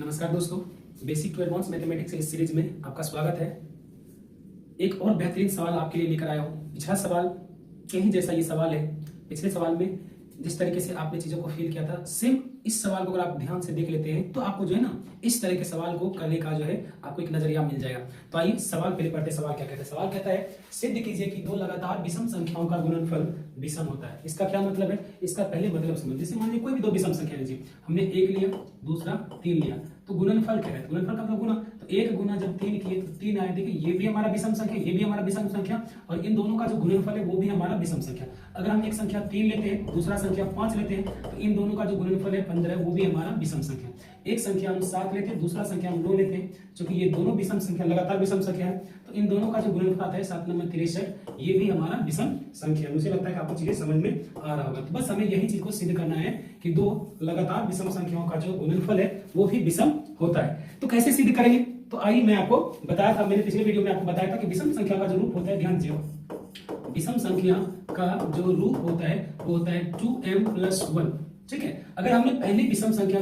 नमस्कार दोस्तों, basic to advance mathematics इस सीरीज में आपका स्वागत है। एक और बेहतरीन सवाल आपके लिए लेकर आया हूँ। पिछला सवाल के ही जैसा ये सवाल है। पिछले सवाल में जिस तरीके से आपने चीजों को फील किया था, सेम इस सवाल को अगर आप ध्यान से देख लेते हैं तो आपको जो है ना इस तरह के सवाल को करने का जो है आपको एक नजरिया मिल जाएगा। तो आइए सवाल पहले पढ़ते। सवाल क्या कहता है? सवाल कहता है सिद्ध कीजिए कि दो लगातार विषम संख्याओं का गुणनफल विषम होता है। इसका क्या मतलब है? इसका पहले मतलब समझ। जैसे मान लीजिए कोई भी दो विषम संख्या लीजिए, हमने एक लिया, दूसरा तीन लिया, तो गुणनफल क्या है? गुणनफल का मतलब गुना। तो एक गुना जब तीन किए तो तीन आए। देखिए ये भी हमारा विषम संख्या, ये भी हमारा विषम संख्या, और इन दोनों का जो गुणनफल है वो भी हमारा विषम संख्या। अगर हम एक संख्या 3 लेते हैं, दूसरा संख्या 5 लेते हैं, तो इन दोनों का जो गुणनफल है 15 है, वो भी हमारा विषम संख्या। एक संख्या हम 7 लेते हैं, दूसरा संख्या हम 9 लेते हैं, क्योंकि ये दोनों विषम संख्या लगातार विषम संख्या है, तो इन दोनों का जो गुणनफल आता है 7 नंबर 63, ये भी हमारा विषम संख्या। मुझे लगता है कि आपको चीजें समझ में आ रहा होगा। तो बस हमें यही चीज को सिद्ध करना है कि दो लगातार विषम संख्याओं का जो गुणनफल है वो भी विषम होता है। तो कैसे सिद्ध करेंगे? तो आइए मैं आपको बताया था, मैंने पिछले वीडियो में आपको बताया था कि विषम संख्या का जो रूप होता है, ध्यान दीजिए, विषम संख्या का जो रूप होता है वो होता है 2m+1। ठीक है, अगर हमने पहली विषम संख्या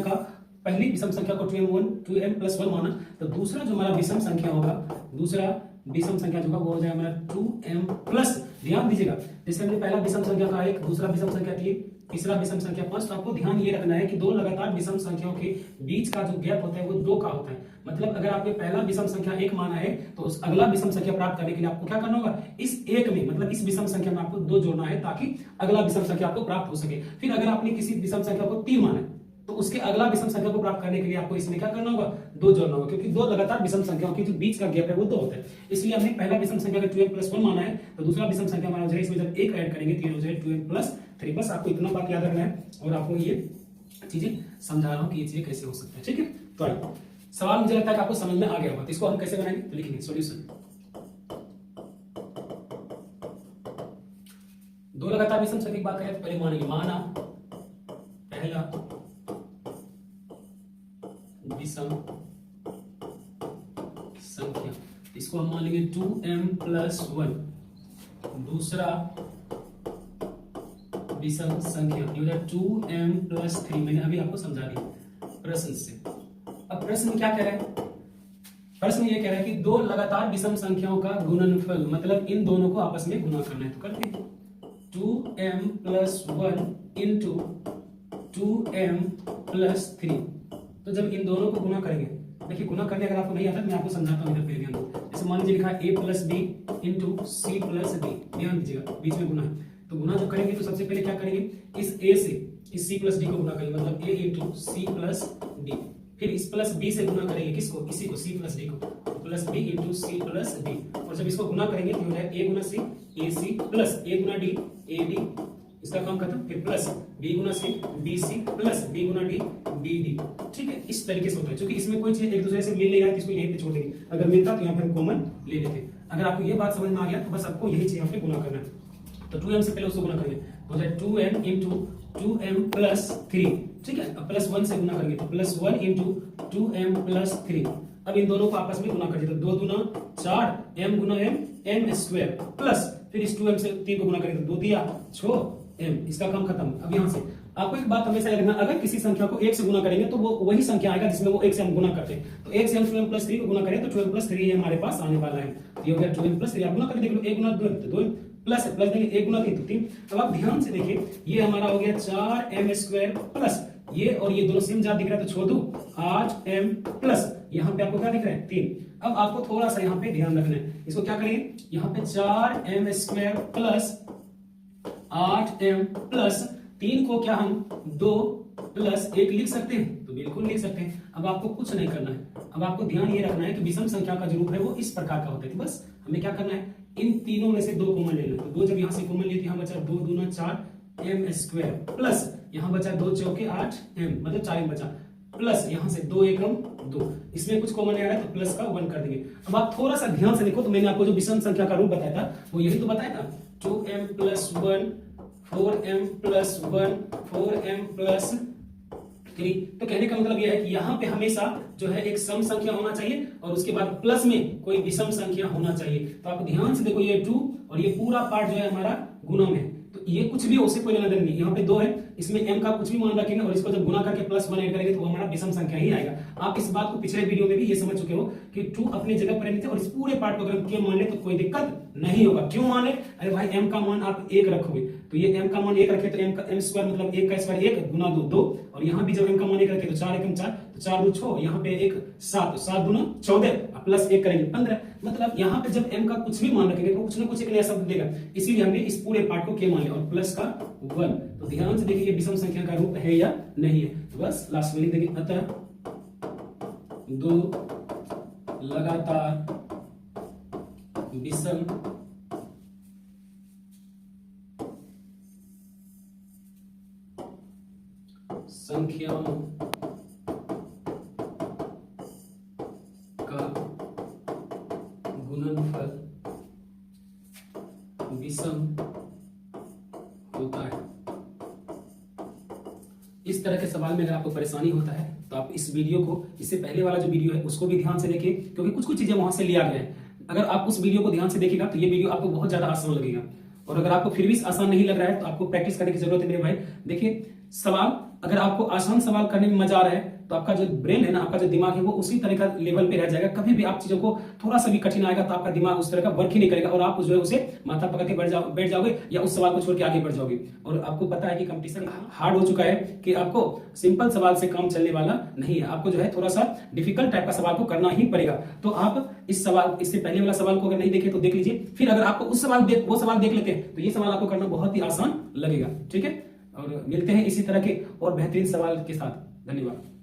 को 2m+1 माना, तो दूसरा जो हमारा विषम संख्या होगा, दूसरा विषम संख्या जो होगा वो हो जाएगा हमारा 2m+। ध्यान दीजिएगा, जैसे हमने पहला विषम संख्या का 1, दूसरा विषम संख्या 3, तीसरा विषम संख्या 5, तो आपको ध्यान ये रखना है कि दो लगातार विषम संख्याओं के बीच का जो गैप होता है वो 2 का होता है। मतलब अगर आपने पहला विषम संख्या 1 माना है, तो उस अगला विषम संख्या प्राप्त करने के लिए आपको क्या करना होगा? इस 1 में, मतलब इस विषम संख्या में आपको 2 जोड़ना है ताकि अगला विषम संख्या आपको प्राप्त हो सके। फिर अगर आपने किसी विषम संख्या को 3 माना है, तो उसके अगला विषम संख्या को प्राप्त करने के लिए आपको इसमें क्या करना होगा? 2 जोड़ना होगा, क्योंकि दो लगातार विषम संख्याओं के जो बीच का गैप है वो 2 होता है। इसलिए हमने पहला विषम संख्या का 2m+1 माना है, तो दूसरा विषम संख्या हमारा हो जाएगा, इसमें जब 1 ऐड करेंगे तो ये हो जाएगा 2m+3। बस आपको इतना बात याद रखना है, और आपको ये चीजें समझा रहा हूँ कि ये चीजें कैसे हो सकता है। ठीक है, तो आइए सवाल मुझे लगता है कि आपको समझ में आ गया होगा। तो इसको हम कैसे बनाएंगे? तो लिखेंगे सॉल्यूशन। दो लगातार विषम संख्या की बात करें तो पहले मानेंगे, माना पहला विषम संख्या, इसको हम मान लेंगे 2m+1। दूसरा विषम संख्या 2m+3। मैंने अभी आपको समझा दिया प्रश्न से। अब प्रश्न क्या कह रहा है? प्रश्न ये कह रहा है कि दो लगातार विषम संख्याओं का गुणनफल, मतलब इन दोनों को आपस में गुणा करना है। तो करते हैं 2m+1 इंटू 2m+3। तो जब इन दोनों को गुणा करेंगे, देखिए गुणा करने अगर आपको नहीं आता मैं आपको समझाता हूँ इधर पे। ध्यान दो, जैसे मान लीजिए लिखा है a+b इंटू c+d। ध्यान दीजिएगा, बीच में गुणा है, तो गुणा जब करेंगे तो सबसे पहले क्या करेंगे? इस a से इस c+d को गुणा करेंगे, मतलब a इंटू c+d। फिर इस प्लस b से गुणा करेंगे, किसको? इसी को, c+d को, प्लस b इंटू c+d। और जब इसको गुणा करेंगे तो हो जाएगा a Guna c ac plus a Guna d ad, इसका काम खत्म। फिर प्लस b गुना c bc प्लस b गुना d bd। ठीक है, इस तरीके से होता है। क्योंकि इसमें कोई चीज एक दूसरे से मिल नहीं रहा है, इसको यहीं पे छोड़ देंगे। अगर मिलता तो यहाँ पे हम कॉमन ले लेते। अगर आपको ये बात समझ में आ गया तो बस आपको यही चीज यहाँ पे गुणा करना है। तो 2m से पहले उसको गुणा करेंगे, हो जाए 2m इंटू 2m+3। ठीक है, अब +1 से गुणा करेंगे तो +1 इंटू 2m+3। अब इन दोनों को आपस में गुणा कर दिया, तो 2 दूना 4, m गुना m, m² प्लस फिर इस 2m से 3 को गुणा करेंगे तो 2 दिया 6m। इसका काम खत्म। अब यहाँ से आपको एक बात हमेशा याद रखना, अगर किसी संख्या को 1 से गुणा करेंगे तो वो वही संख्या आएगा जिसमें वो 1 से हम गुणा करते हैं। तो 1 से हम 2m+3 को गुणा करें तो 2m+3 हमारे पास आने वाला है। तो ये हो गया 2m+3। आप गुणा करके देख लो, 1 गुना 2 तो 2 प्लस है, प्लस देंगे 1 गुना 3 तो 3। अब आप ध्यान से देखिए, ये हमारा हो गया 4m² प्लस ये और ये दोनों सेम जात दिख रहा है, तो छोड़ दो 8m प्लस यहाँ पे आपको क्या दिख रहा है? 3। अब आपको थोड़ा सा यहाँ पे ध्यान रखना है, इसको क्या करेंगे? यहाँ पे 4m² प्लस 8m प्लस 3 को क्या हम 2 प्लस 1 लिख सकते हैं? तो बिल्कुल लिख सकते हैं। अब आपको कुछ नहीं करना है, अब आपको ध्यान ये रखना है कि विषम संख्या का जो रूप है वो इस प्रकार का होता है। बस हमें क्या करना है? इन तीनों में से 2 कॉमन ले लेना। तो 2 जब यहाँ से कॉमन लेते हैं, यहाँ बचा 2 दूना 4m² प्लस यहाँ बचा 2 चौके 8m, मतलब 4m बचा, प्लस यहाँ से 2 एकम 2। इसमें कुछ कॉमन नहीं आ रहा है तो प्लस का 1 कर देंगे। अब आप थोड़ा सा ध्यान से देखो, तो मैंने आपको जो विषम संख्या का रूप बताया था वो यही तो बताया था, 2m+1 4m+1 4m+3। तो कहने का मतलब यह है कि यहाँ पे हमेशा जो है एक सम संख्या होना चाहिए और उसके बाद प्लस में कोई विषम संख्या होना चाहिए। तो आप ध्यान से देखो, ये 2 और ये पूरा पार्ट जो है हमारा गुणा में, तो ये कुछ भी उससे कोई लेना देना नहीं। यहाँ पे 2 है इसमें m का कुछ भी मान रखेंगे और इसको जब गुना करके प्लस 1 ऐड करेंगे तो वो हमारा विषम संख्या ही आएगा। आप इस बात को पिछले वीडियो में भी ये समझ चुके हो कि 2 अपनी जगह पर रहने थे और इस पूरे पार्ट को अगर हम k मान ले तो कोई दिक्कत नहीं होगा। क्यों मान ले? अरे भाई m का मान आप 1 रखोगे तो ये m का मान 1 रखे तो m स्क्वायर मतलब 1 का स्क्वायर 1 गुना 2 2, और यहाँ भी जब m का मान 1 रखे तो 4 एकम 4 तो 4 2 6, यहाँ पे 1 7 7 दूना 14 प्लस 1 करेंगे 15। मतलब यहाँ पे जब m का कुछ भी मान रखेंगे तो कुछ ना कुछ एक नया शब्द देगा, इसीलिए हमने इस पूरे पार्ट को k मान लिया और प्लस का 1। तो ध्यान से देखिए ये विषम संख्या का रूप है या नहीं है। तो बस लास्ट में लिख देंगे अतः 2 लगातार विषम संख्याओं का गुणनफल विषम होता है। इस तरह के सवाल में अगर आपको परेशानी होता है तो आप इस वीडियो को, इससे पहले वाला जो वीडियो है उसको भी ध्यान से देखिए, क्योंकि कुछ कुछ चीजें वहां से लिया गया है। अगर आप उस वीडियो को ध्यान से देखेगा तो ये वीडियो आपको बहुत ज्यादा आसान लगेगा। और अगर आपको फिर भी आसान नहीं लग रहा है तो आपको प्रैक्टिस करने की जरूरत है मेरे भाई। देखिए सवाल, अगर आपको आसान सवाल करने में मजा आ रहा है तो आपका जो ब्रेन है ना, आपका जो दिमाग है वो उसी तरह का लेवल पे रह जाएगा। कभी भी आप चीजों को थोड़ा सा भी कठिन आएगा तो आपका दिमाग उस तरह का वर्क ही नहीं करेगा और आप जो है उसे माथा पकड़ के बैठ जाओगे या उस सवाल को छोड़ के आगे बढ़ जाओगे। और आपको पता है कि कंपटीशन हार्ड हो चुका है कि आपको सिंपल सवाल से काम चलने वाला नहीं है, आपको जो है थोड़ा सा डिफिकल्ट टाइप का सवाल को करना ही पड़ेगा। तो आप इस सवाल, इससे पहले वाला सवाल को अगर नहीं देखे तो देख लीजिए, फिर अगर आपको वो सवाल देख लेते हैं तो ये सवाल आपको करना बहुत ही आसान लगेगा। ठीक है, और मिलते हैं इसी तरह के और बेहतरीन सवाल के साथ। धन्यवाद।